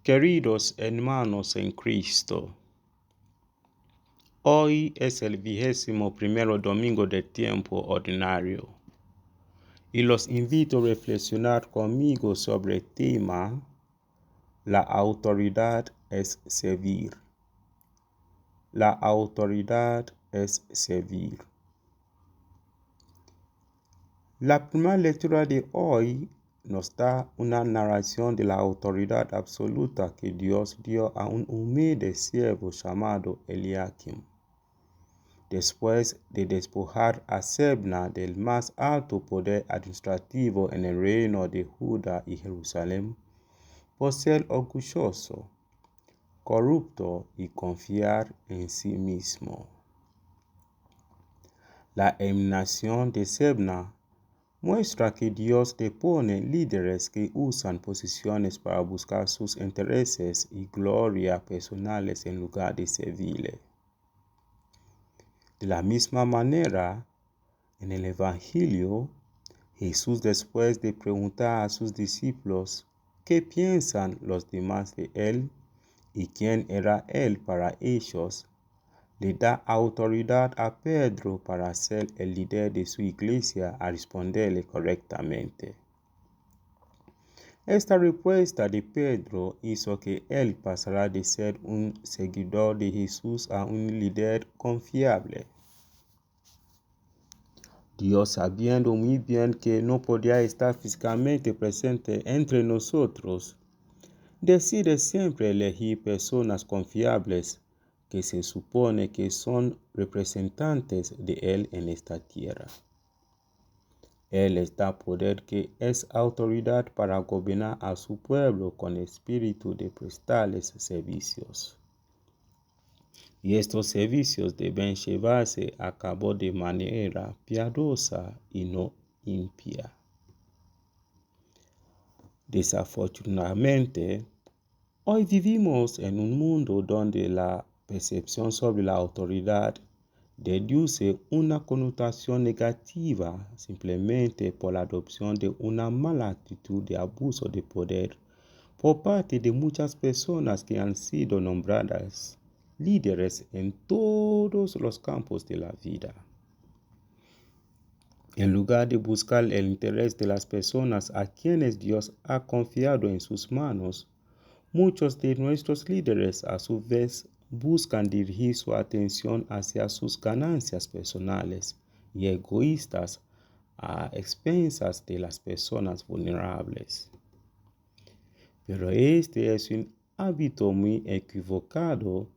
Queridos hermanos en Cristo, hoy es el 21º domingo del tiempo ordinario y los invito a reflexionar conmigo sobre el tema La autoridad es servir. La autoridad es servir. La primera lectura de hoy nos da una narración de la autoridad absoluta que Dios dio a un humilde siervo llamado Eliakim, después de despojar a Sebna del más alto poder administrativo en el reino de Judá y Jerusalén, por ser orgulloso, corrupto y confiar en sí mismo. La eliminación de Sebna muestra que Dios depone líderes que usan posiciones para buscar sus intereses y gloria personales en lugar de servirle. De la misma manera, en el Evangelio, Jesús, después de preguntar a sus discípulos qué piensan los demás de él y quién era él para ellos, le da autoridad a Pedro para ser el líder de su iglesia a responderle correctamente. Esta respuesta de Pedro hizo que él pasara de ser un seguidor de Jesús a un líder confiable. Dios, sabiendo muy bien que no podía estar físicamente presente entre nosotros, decide siempre elegir personas confiables que se supone que son representantes de Él en esta tierra. Él les da poder que es autoridad para gobernar a su pueblo con espíritu de prestarles servicios. Y estos servicios deben llevarse a cabo de manera piadosa y no impía. Desafortunadamente, hoy vivimos en un mundo donde la percepción sobre la autoridad deduce una connotación negativa simplemente por la adopción de una mala actitud de abuso de poder por parte de muchas personas que han sido nombradas líderes en todos los campos de la vida. En lugar de buscar el interés de las personas a quienes Dios ha confiado en sus manos, muchos de nuestros líderes a su vez buscan dirigir su atención hacia sus ganancias personales y egoístas a expensas de las personas vulnerables. Pero este es un hábito muy equivocado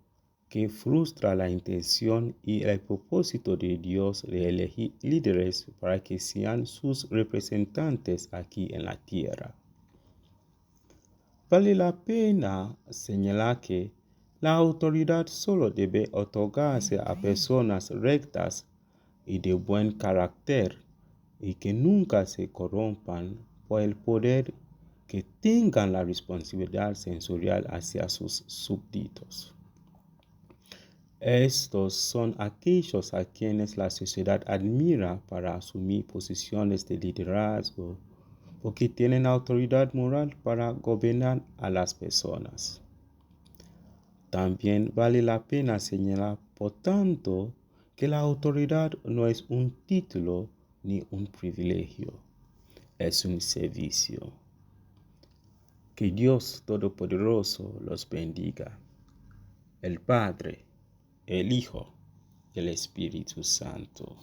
que frustra la intención y el propósito de Dios de elegir líderes para que sean sus representantes aquí en la tierra. Vale la pena señalar que la autoridad solo debe otorgarse a personas rectas y de buen carácter y que nunca se corrompan por el poder, que tengan la responsabilidad sensorial hacia sus súbditos. Estos son aquellos a quienes la sociedad admira para asumir posiciones de liderazgo porque tienen autoridad moral para gobernar a las personas. También vale la pena señalar, por tanto, que la autoridad no es un título ni un privilegio, es un servicio. Que Dios Todopoderoso los bendiga, el Padre, el Hijo y el Espíritu Santo.